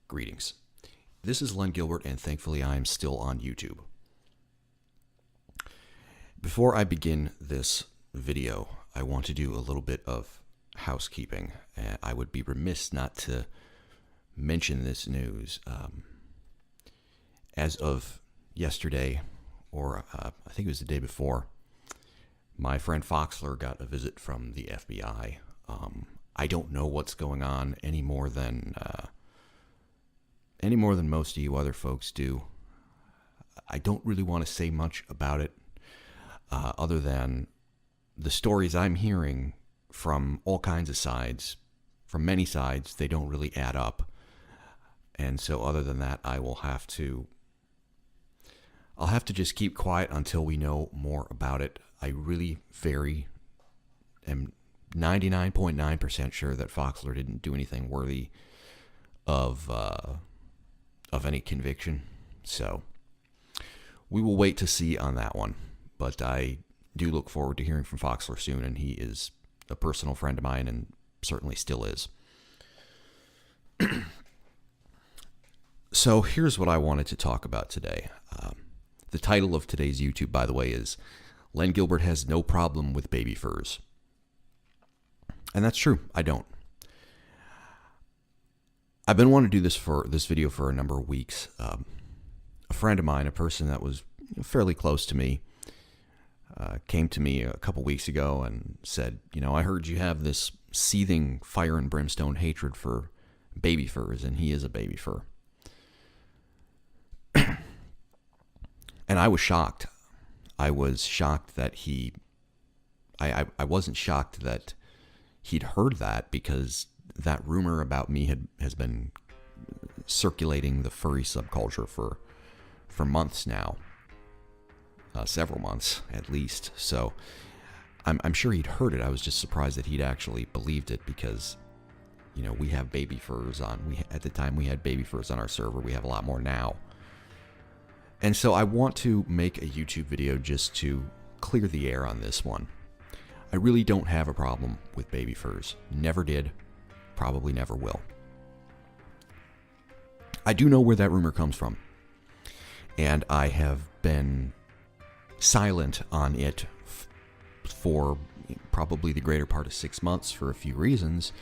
Greetings. This is Len Gilbert, and thankfully I am still on YouTube. Before I begin this video, I want to do a little bit of housekeeping. I would be remiss not to mention this news. As of yesterday, or I think it was the day before, my friend Foxler got a visit from the FBI. I don't know what's going on any more than most of you other folks do. I don't really want to say much about it, other than the stories I'm hearing from all kinds of sides, from many sides. They don't really add up, and so other than that, I'll have to just keep quiet until we know more about it. I really am 99.9% sure that Foxler didn't do anything worthy of any conviction. So we will wait to see on that one. But I do look forward to hearing from Foxler soon, and he is a personal friend of mine and certainly still is. So here's what I wanted to talk about today. The title of today's YouTube, by the way, is Len Gilbert has no problem with Babyfurs. And that's true. I don't. I've been wanting to do this video for a number of weeks. A friend of mine, a person that was fairly close to me, came to me a couple weeks ago and said, I heard you have this seething fire and brimstone hatred for Babyfurs, and he is a Babyfur. And I was shocked. I was shocked that I wasn't shocked that he'd heard that, because that rumor about me has been circulating the furry subculture for months now, several months at least. So I'm sure he'd heard it. I was just surprised that he'd actually believed it, because we have Babyfurs on. At the time we had Babyfurs on our server. We have a lot more now. And so I want to make a YouTube video just to clear the air on this one. I really don't have a problem with Babyfurs. Never did. Probably never will. I do know where that rumor comes from, and I have been silent on it for probably the greater part of 6 months for a few reasons,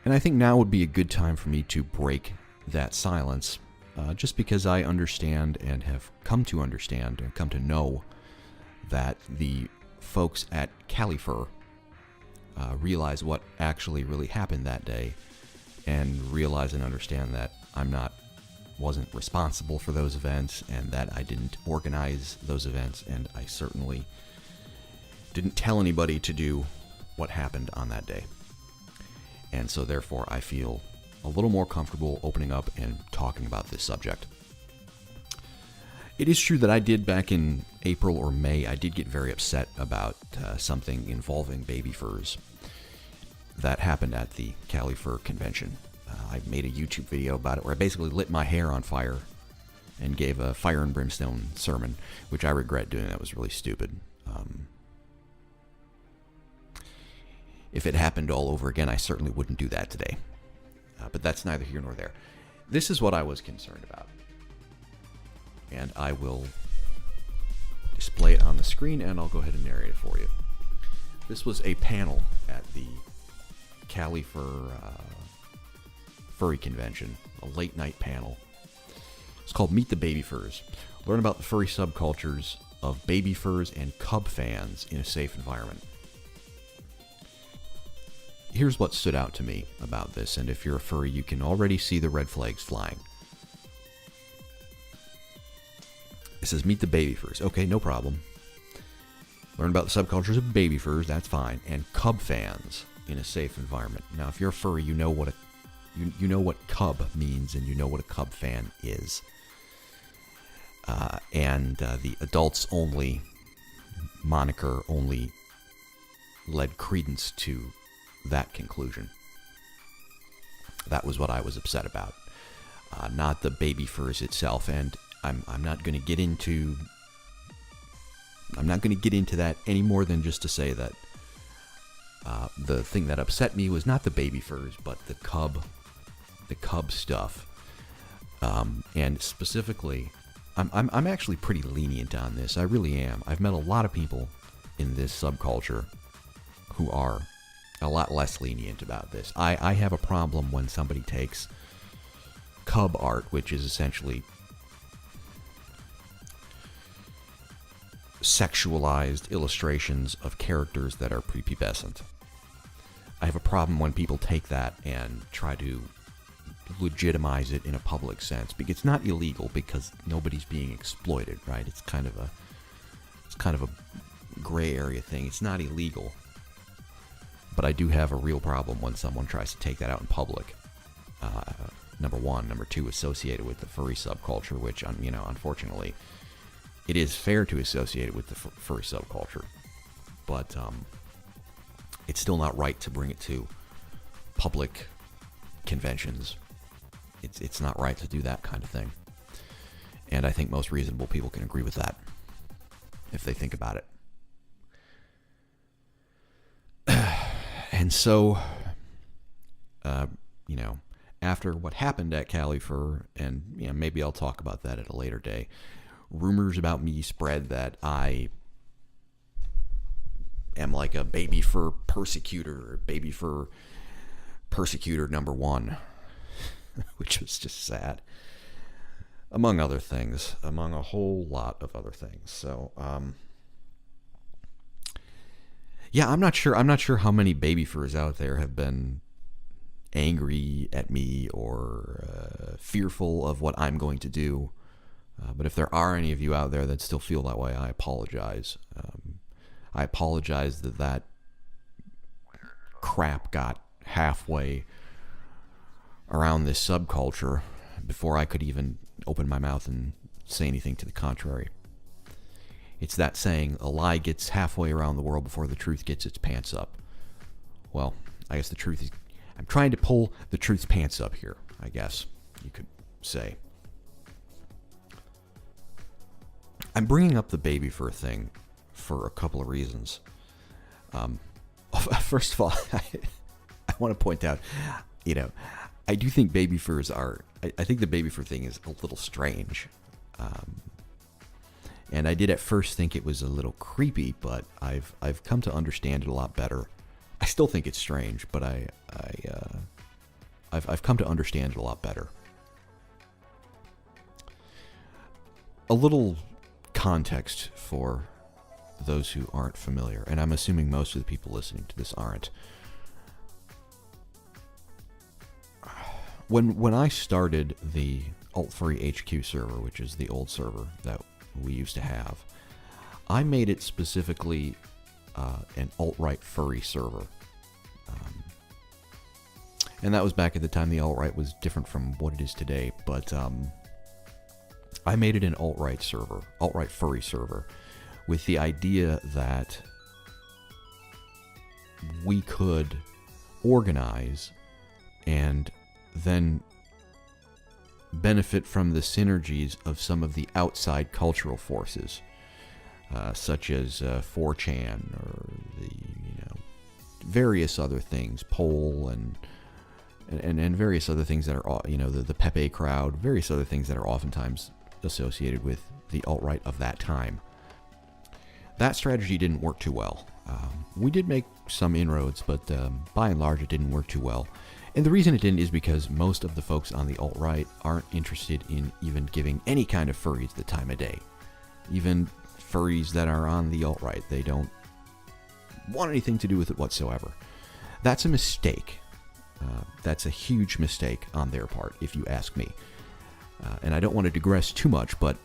and I think now would be a good time for me to break that silence, just because I understand and have come to understand and come to know that the folks at Babyfurs realize what actually really happened that day, and realize and understand that wasn't responsible for those events, and that I didn't organize those events, and I certainly didn't tell anybody to do what happened on that day. And so therefore I feel a little more comfortable opening up and talking about this subject. It is true that I did, back in April or May, I did get very upset about something involving Babyfurs that happened at the Babyfurs convention. I made a YouTube video about it where I basically lit my hair on fire and gave a fire and brimstone sermon, which I regret doing. That was really stupid. If it happened all over again, I certainly wouldn't do that today. But that's neither here nor there. This is what I was concerned about, and I will display it on the screen, and I'll go ahead and narrate it for you. This was a panel at the Babyfurs furry convention, a late night panel. It's called Meet the Babyfurs. Learn about the furry subcultures of Babyfurs and cub fans in a safe environment. Here's what stood out to me about this, and if you're a furry, you can already see the red flags flying. It says, meet the Babyfurs. Okay, no problem. Learn about the subcultures of Babyfurs, that's fine, and cub fans in a safe environment. Now, if you're a furry, you know what cub means, and you know what a cub fan is. The adults only moniker only led credence to that conclusion. That was what I was upset about, not the Babyfurs itself. And I'm not going to get into that any more than just to say that the thing that upset me was not the Babyfurs, but the cub stuff. And specifically, I'm actually pretty lenient on this. I really am. I've met a lot of people in this subculture who are a lot less lenient about this. I have a problem when somebody takes cub art, which is essentially sexualized illustrations of characters that are prepubescent. I have a problem when people take that and try to legitimize it in a public sense. Because it's not illegal because nobody's being exploited, right? It's kind of a gray area thing. It's not illegal. But I do have a real problem when someone tries to take that out in public. Number one. Number two, associated with the furry subculture, which, unfortunately, it is fair to associate it with the furry subculture. But it's still not right to bring it to public conventions. It's not right to do that kind of thing. And I think most reasonable people can agree with that if they think about it. And so, after what happened at Califur, and maybe I'll talk about that at a later day, rumors about me spread that I am like a Babyfur persecutor, or Babyfur persecutor number one, which was just sad, among other things, among a whole lot of other things. So, I'm not sure how many Babyfurs out there have been angry at me or fearful of what I'm going to do. But if there are any of you out there that still feel that way, I apologize. I apologize that crap got halfway around this subculture before I could even open my mouth and say anything to the contrary. It's that saying, a lie gets halfway around the world before the truth gets its pants up. Well, I guess the truth is, I'm trying to pull the truth's pants up here, I guess you could say. I'm bringing up the Babyfur thing for a couple of reasons. First of all, I want to point out, I do think Babyfurs are, I think the Babyfur thing is a little strange. And I did at first think it was a little creepy, but I've come to understand it a lot better. I still think it's strange, but I've come to understand it a lot better. A little context for those who aren't familiar, and I'm assuming most of the people listening to this aren't. When I started the Alt-Furry HQ server, which is the old server that we used to have, I made it specifically an alt-right furry server. And that was back at the time the alt-right was different from what it is today, but I made it an alt-right server, alt-right furry server, with the idea that we could organize and then benefit from the synergies of some of the outside cultural forces, such as 4chan or the various other things, Pole and various other things that are the Pepe crowd, various other things that are oftentimes associated with the alt-right of that time. That strategy didn't work too well. We did make some inroads, but by and large it didn't work too well. And the reason it didn't is because most of the folks on the alt-right aren't interested in even giving any kind of furries the time of day. Even furries that are on the alt-right, they don't want anything to do with it whatsoever. That's a mistake. That's a huge mistake on their part, if you ask me. And I don't want to digress too much, but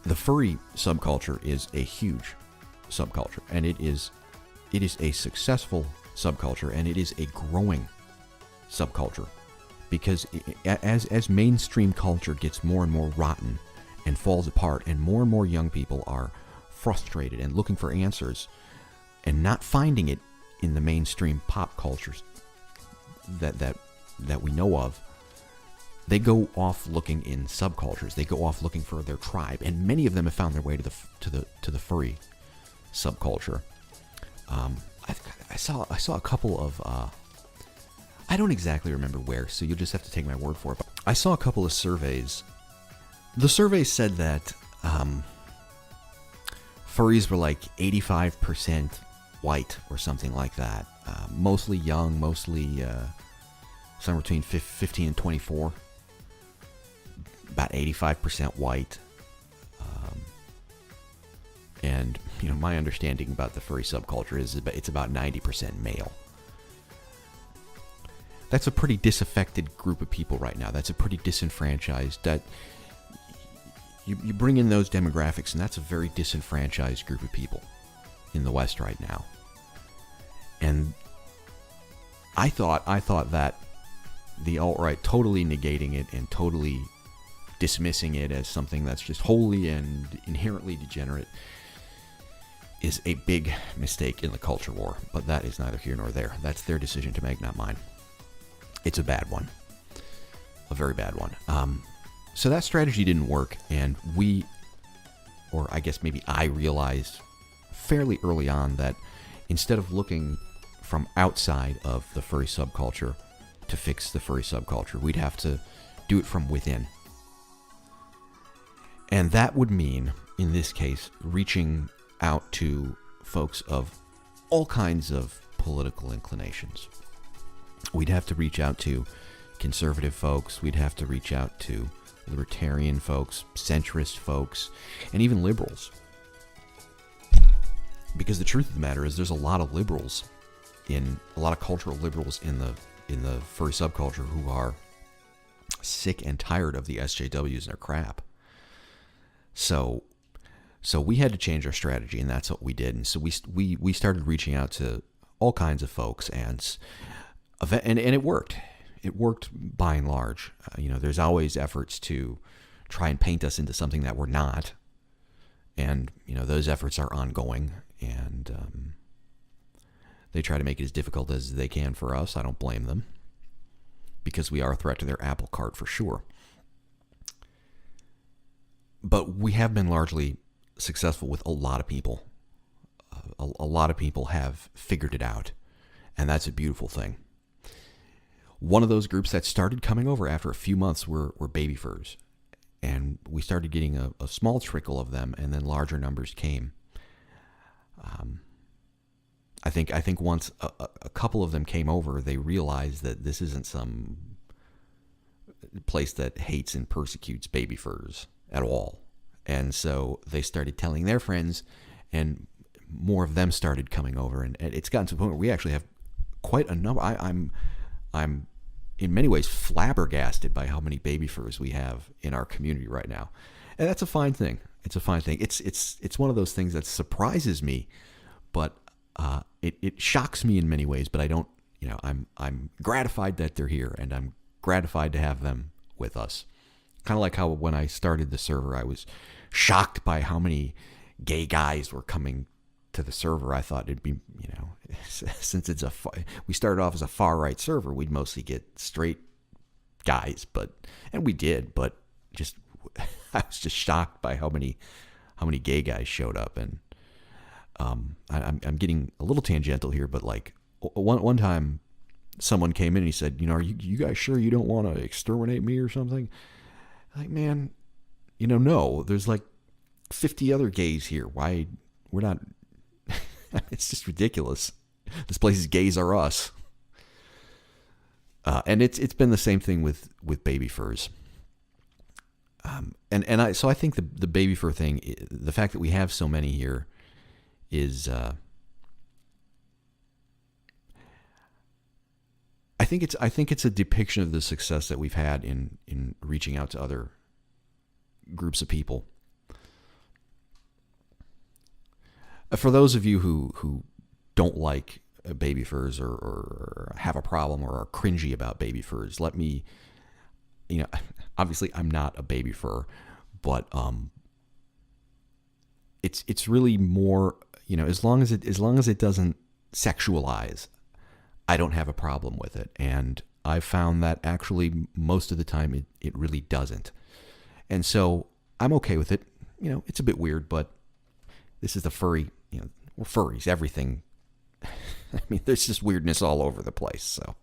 the furry subculture is a huge subculture, and it is a successful subculture, and it is a growing subculture, because as mainstream culture gets more and more rotten and falls apart, and more young people are frustrated and looking for answers and not finding it in the mainstream pop cultures that we know of, they go off looking in subcultures. They go off looking for their tribe, and many of them have found their way to the furry subculture. I saw a couple of I don't exactly remember where, so you'll just have to take my word for it. But I saw a couple of surveys. The survey said that furries were like 85% white or something like that. Mostly young, mostly somewhere between 15 and 24. About 85% white. And, my understanding about the furry subculture is it's about 90% male. That's a pretty disaffected group of people right now. That's a pretty disenfranchised. That you bring in those demographics, and that's a very disenfranchised group of people in the West right now. And I thought that the alt-right totally negating it and totally dismissing it as something that's just wholly and inherently degenerate is a big mistake in the culture war. But that is neither here nor there. That's their decision to make, not mine. It's a bad one. A very bad one. So that strategy didn't work, and I guess maybe I realized fairly early on that instead of looking from outside of the furry subculture to fix the furry subculture, we'd have to do it from within. And that would mean, in this case, reaching out to folks of all kinds of political inclinations. We'd have to reach out to conservative folks. We'd have to reach out to libertarian folks, centrist folks, and even liberals. Because the truth of the matter is there's a lot of cultural liberals in the furry subculture who are sick and tired of the SJWs and their crap. So we had to change our strategy, and that's what we did. And so we started reaching out to all kinds of folks, and it worked. It worked by and large. There's always efforts to try and paint us into something that we're not. And, those efforts are ongoing. And they try to make it as difficult as they can for us. I don't blame them. Because we are a threat to their apple cart for sure. But we have been largely successful with a lot of people. A lot of people have figured it out. And that's a beautiful thing. One of those groups that started coming over after a few months were Babyfurs. And we started getting a small trickle of them, and then larger numbers came. I think once a couple of them came over, they realized that this isn't some place that hates and persecutes Babyfurs at all. And so they started telling their friends, and more of them started coming over. And it's gotten to the point where we actually have quite a number. I'm in many ways flabbergasted by how many Babyfurs we have in our community right now. And that's a fine thing. It's a fine thing. It's one of those things that surprises me, but it shocks me in many ways, but I don't, I'm gratified that they're here, and I'm gratified to have them with us. Kind of like how when I started the server, I was shocked by how many gay guys were coming to the server. I thought it'd be, since we started off as a far right server, we'd mostly get straight guys, and we did, but just I was just shocked by how many gay guys showed up. And I'm getting a little tangential here, but like one time someone came in and he said, are you guys sure you don't want to exterminate me or something? Like, man, no, there's like 50 other gays here. Why we're not? It's just ridiculous. This place's gays are us. And it's been the same thing with Babyfurs. So I think the Babyfur thing, the fact that we have so many here is, I think it's a depiction of the success that we've had in reaching out to other groups of people. For those of you who don't like Babyfurs or have a problem or are cringy about Babyfurs, let me, obviously I'm not a Babyfur, but it's really more, as long as it doesn't sexualize, I don't have a problem with it. And I've found that actually most of the time it really doesn't. And so I'm okay with it. It's a bit weird, but this is the furry, we're furries, everything. I mean, there's just weirdness all over the place. So